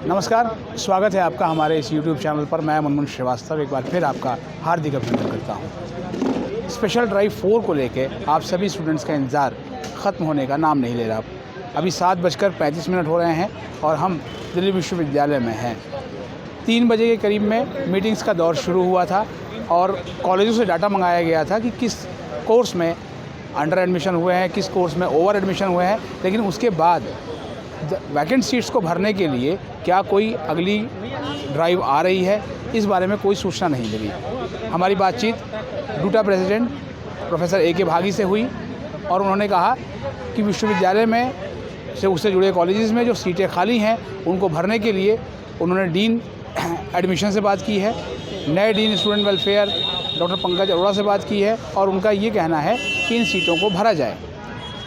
नमस्कार, स्वागत है आपका हमारे इस YouTube चैनल पर। मैं मुनमुन श्रीवास्तव एक बार फिर आपका हार्दिक अभिनंदन करता हूं। स्पेशल ड्राइव 4 को लेके आप सभी स्टूडेंट्स का इंतज़ार ख़त्म होने का नाम नहीं ले रहा। अभी 7:35 हो रहे हैं और हम दिल्ली विश्वविद्यालय में हैं। 3 बजे के करीब में मीटिंग्स का दौर शुरू हुआ था और कॉलेजों से डाटा मंगाया गया था कि किस कोर्स में अंडर एडमिशन हुए हैं, किस कोर्स में ओवर एडमिशन हुए हैं। लेकिन उसके बाद वैकेंट सीट्स को भरने के लिए क्या कोई अगली ड्राइव आ रही है, इस बारे में कोई सूचना नहीं मिली। हमारी बातचीत डूटा प्रेसिडेंट प्रोफेसर ए.के. भागी से हुई और उन्होंने कहा कि विश्वविद्यालय में से उससे जुड़े कॉलेजेस में जो सीटें खाली हैं उनको भरने के लिए उन्होंने डीन एडमिशन से बात की है, नए dean student welfare doctor Pankaj Arora से बात की है और उनका ये कहना है कि इन सीटों को भरा जाए।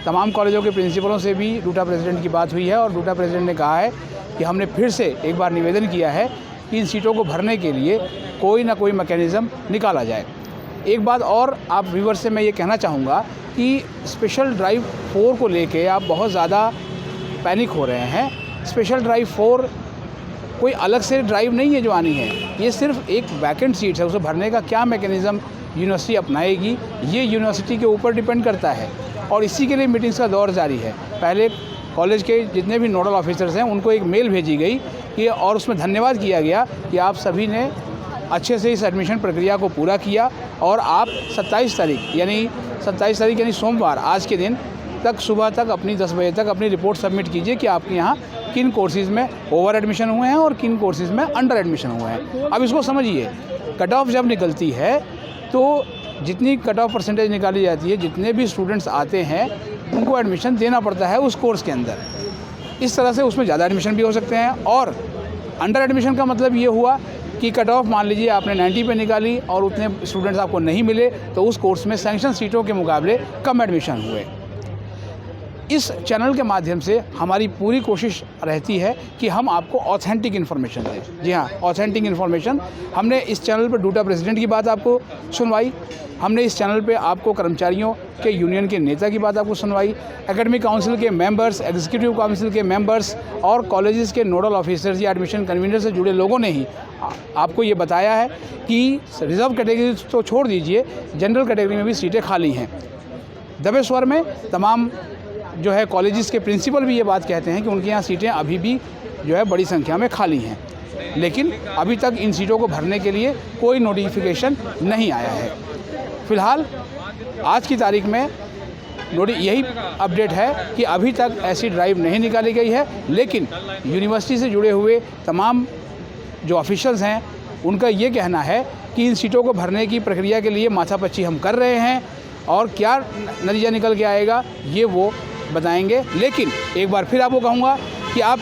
तमाम कॉलेजों के प्रिंसिपलों से भी डूटा प्रेसिडेंट की बात हुई है और डूटा प्रेसिडेंट ने कहा है कि हमने फिर से एक बार निवेदन किया है कि इन सीटों को भरने के लिए कोई ना कोई मैकेनिज़्म निकाला जाए। एक बात और आप व्यूअर्स से मैं ये कहना चाहूँगा कि स्पेशल ड्राइव 4 को लेके आप बहुत ज़्यादा पैनिक हो रहे हैं। स्पेशल ड्राइव 4 कोई अलग से ड्राइव नहीं है जो आनी है, ये सिर्फ एक वैकेंट सीट है। उसे भरने का क्या मैकेनिज़्म यूनिवर्सिटी अपनाएगी ये यूनिवर्सिटी के ऊपर डिपेंड करता है और इसी के लिए मीटिंग्स का दौर जारी है। पहले कॉलेज के जितने भी नोडल ऑफिसर्स हैं उनको एक मेल भेजी गई कि और उसमें धन्यवाद किया गया कि आप सभी ने अच्छे से इस एडमिशन प्रक्रिया को पूरा किया और आप 27 तारीख यानी सोमवार आज के दिन तक सुबह तक अपनी 10 बजे तक अपनी रिपोर्ट सबमिट कीजिए कि आपके यहाँ किन कोर्सेज़ में ओवर एडमिशन हुए हैं और किन कोर्सेज़ में अंडर एडमिशन हुए हैं। अब इसको समझिए, कट ऑफ जब निकलती है तो जितनी कट ऑफ परसेंटेज निकाली जाती है, जितने भी स्टूडेंट्स आते हैं उनको एडमिशन देना पड़ता है उस कोर्स के अंदर। इस तरह से उसमें ज़्यादा एडमिशन भी हो सकते हैं और अंडर एडमिशन का मतलब ये हुआ कि कट ऑफ मान लीजिए आपने 90 पे निकाली और उतने स्टूडेंट्स आपको नहीं मिले तो उस कोर्स में सैंक्शन सीटों के मुकाबले कम एडमिशन हुए। इस चैनल के माध्यम से हमारी पूरी कोशिश रहती है कि हम आपको ऑथेंटिक इन्फॉर्मेशन दें। जी हाँ, ऑथेंटिक इन्फॉर्मेशन। हमने इस चैनल पर डूटा प्रेसिडेंट की बात आपको सुनवाई, हमने इस चैनल पे आपको कर्मचारियों के यूनियन के नेता की बात आपको सुनवाई, एकेडमिक काउंसिल के मेंबर्स, एग्जीक्यूटिव काउंसिल के मेंबर्स और कॉलेजेस के नोडल ऑफिसर्स या एडमिशन कन्वीनर से जुड़े लोगों ने ही आपको ये बताया है कि रिजर्व कैटेगरी तो छोड़ दीजिए, जनरल कैटेगरी में भी सीटें खाली हैं। दबे स्वर में तमाम जो है कॉलेजेस के प्रिंसिपल भी ये बात कहते हैं कि उनके यहाँ सीटें अभी भी जो है बड़ी संख्या में खाली हैं, लेकिन अभी तक इन सीटों को भरने के लिए कोई नोटिफिकेशन नहीं आया है। फ़िलहाल आज की तारीख में यही अपडेट है कि अभी तक ऐसी ड्राइव नहीं निकाली गई है, लेकिन यूनिवर्सिटी से जुड़े हुए तमाम जो ऑफिशियल्स हैं उनका ये कहना है कि इन सीटों को भरने की प्रक्रिया के लिए माथापच्ची हम कर रहे हैं और क्या नतीजा निकल के आएगा ये वो बताएंगे। लेकिन एक बार फिर आपको कहूँगा कि आप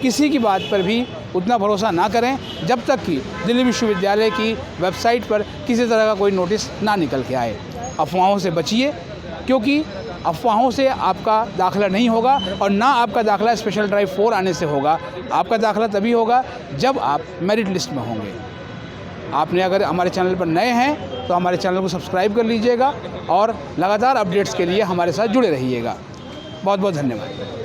किसी की बात पर भी उतना भरोसा ना करें जब तक कि दिल्ली विश्वविद्यालय की वेबसाइट पर किसी तरह का कोई नोटिस ना निकल के आए। अफवाहों से बचिए, क्योंकि अफवाहों से आपका दाखिला नहीं होगा और ना आपका दाखिला स्पेशल ड्राइव 4 आने से होगा। आपका दाखिला तभी होगा जब आप मेरिट लिस्ट में होंगे। आपने अगर हमारे चैनल पर नए हैं तो हमारे चैनल को सब्सक्राइब कर लीजिएगा और लगातार अपडेट्स के लिए हमारे साथ जुड़े रहिएगा। बहुत बहुत धन्यवाद।